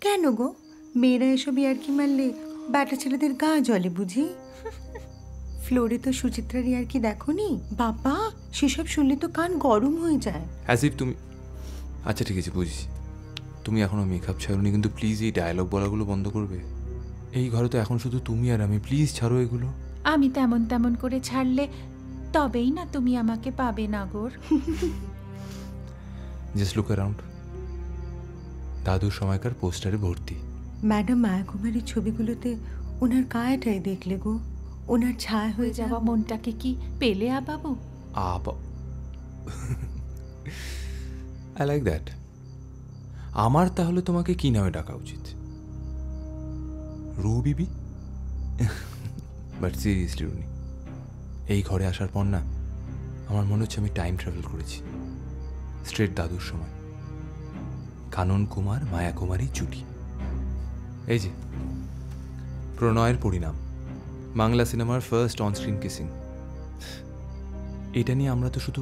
কেন গো, মেয়েরা এসব ইয়ার্কি মারলে ব্যাটা ছেলেদের গা জ্বলে বুঝি? ফ্লোরে তো সুচিত্রার ইয়ার্কি দেখোনি? বাবা, সেসব শুনলে তো কান গরম হয়ে যায়। অ্যাজ ইফ তুমি... আচ্ছা ঠিক আছে, বুঝছি। তুমি এখনও মেকআপ ছাড়োনি, কিন্তু প্লিজ এই ডায়লগ বলাগুলো বন্ধ করবে? এই ঘরে তো এখন শুধু তুমি আর আমি, প্লিজ ছাড়ো এগুলো। আমি তেমন তেমন করে ছাড়লে তবেই না তুমি আমাকে পাবে নাগর। জাস্ট লুক অ্যারাউন্ড, দাদুর সময়কার পোস্টারে ভর্তি। ম্যাডাম মায়াকুমারীর ছবিগুলোতে ওনার কায়াটাই দেখলে গো, ওনার ছায়া হয়ে যাওয়া মনটাকে কি পেলে বাবু? I like that. আমার তাহলে তোমাকে কি নামে ডাকা উচিত? রু বিবি? বাট সিরিয়াসলি রুনি, এই ঘরে আসার পর না আমার মনে হচ্ছে আমি টাইম ট্রাভেল করেছি, স্ট্রেট দাদুর সময়। কানন কুমার মায়া কুমারী জুটি, এই যে প্রণয়ের পরিণাম, বাংলা সিনেমার ফার্স্ট অনস্ক্রিন কিসিং। এটা নিয়ে আমরা তো শুধু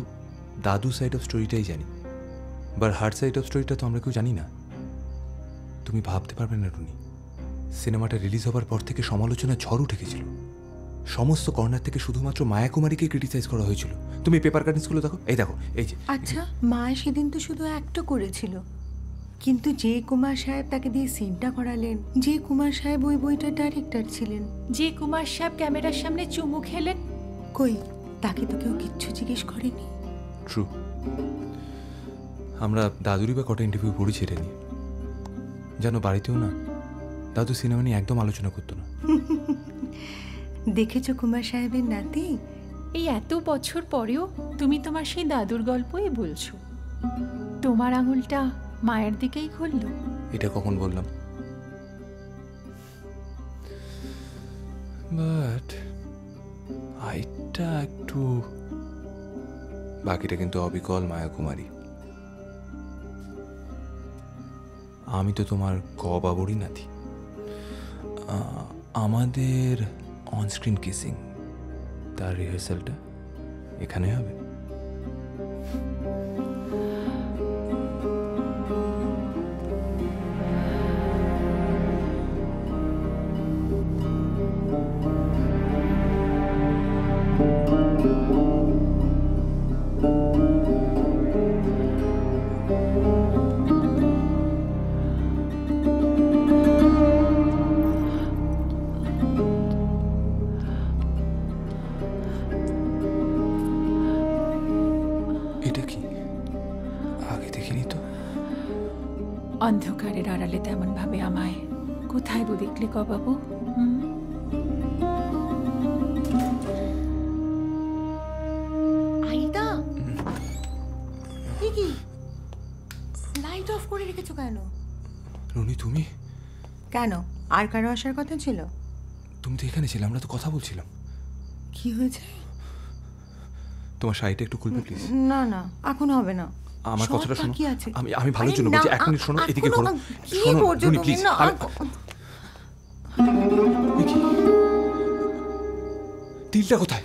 দাদু সাইড অফ স্টোরিটাই জানি, বাট হার সাইড অফ স্টোরিটা তো আমরা কেউ জানি না। তুমি ভাবতে পারবে না রুনি, সিনেমাটা রিলিজ হবার পর থেকে সমালোচনা ঝড় উঠে গেছিল। সমস্ত কর্নার থেকে শুধুমাত্র মায়া কুমারীকে ক্রিটিসাইজ করা হয়েছিল। তুমি পেপার কাটিংসগুলো দেখো, এই দেখো, এই যে। আচ্ছা, মায়া সেদিন তো শুধু একটা করেছিল, কিন্তু যে কুমার সাহেব তাকে দিয়ে সিনটা করালেন, যে কুমার সাহেব ওই বইটার ডাইরেক্টর ছিলেন, যে কুমার সাহেব ক্যামেরার সামনে চুমু খেলেন, কই তাকে তো কেউ কিচ্ছু জিজ্ঞেস করেনি। ট্রু। আমরা দাদুরই বা কটা ইন্টারভিউ পড়েছি এটা নিয়ে, জানো বাড়িতেও না দাদু সিনেমা নিয়ে একদম আলোচনা করতো না। দেখেছো কুমার সাহেবের নাতি? এই এত বছর পরেও তুমি তোমার সেই দাদুর গল্পই বলছো। তোমার আঙুলটা মায়ের দিকেই ঘুরলো। এটা কখন বললাম? বাট আইটা একটু, বাকিটা কিন্তু অবিকল মায়া কুমারী। আমি তো তোমার বাবুরই নাতি। আমাদের অনস্ক্রিন কিসিং তার রিহার্সালটা এখানে হবে। অন্ধকারের আড়ালে তেমন ভাবে আমায় কোথায় গো দেখলে বাবু? আইতা, কি লাইট অফ করে রেখেছো কেন? রুনি তুমি কেন, আর কারো আসার কথা ছিল? তুমি তো এখানে ছিলে, আমরা তো কথা বলছিলাম। কি হয়েছে? তোমার শাড়িটা একটু খুলবে প্লিজ? না না, এখন হবে না। আমার কথাটা শোনো, আমি ভালোর জন্য বলছি। এক মিনিট শোনো, এদিকে ঘোরো। শোনো রুনি প্লিজ। টিলটা কোথায়?